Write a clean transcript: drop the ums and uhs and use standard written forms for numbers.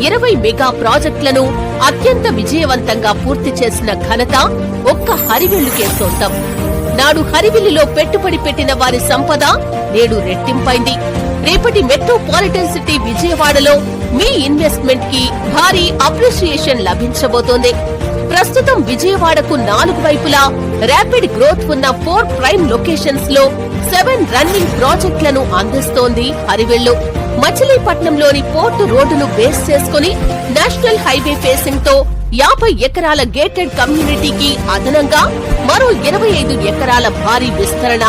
20 mega ప్రాజెక్టులను అత్యంత విజయవంతంగా పూర్తి చేసిన ఘనత ఒక్క హరివిల్లుకే సొంతం. నాడు హరివిల్లులో పెట్టుబడి పెట్టిన వారి సంపద నేడు రెట్టింపైంది. రేపటి మెట్రోపాలిటన్ సిటీ విజయవాడలో మీ ఇన్వెస్ట్మెంట్ కి భారీ అప్రిషియేషన్ లభించబోతోంది. ప్రస్తుతం విజయవాడకు 4 వైపులా ర్యాపిడ్ గ్రోత్ ఉన్న 4 ప్రైమ్ లొకేషన్స్ లో 7 రన్నింగ్ ప్రాజెక్టులను అందిస్తోంది హరివిల్లు. మచిలీపట్నంలోని పోర్టు రోడ్డును బేస్ చేసుకుని నేషనల్ హైవే ఫేసింగ్ తో 50 ఎకరాల గేటెడ్ కమ్యూనిటీకి అదనంగా మరో 25 ఎకరాల భారీ విస్తరణ,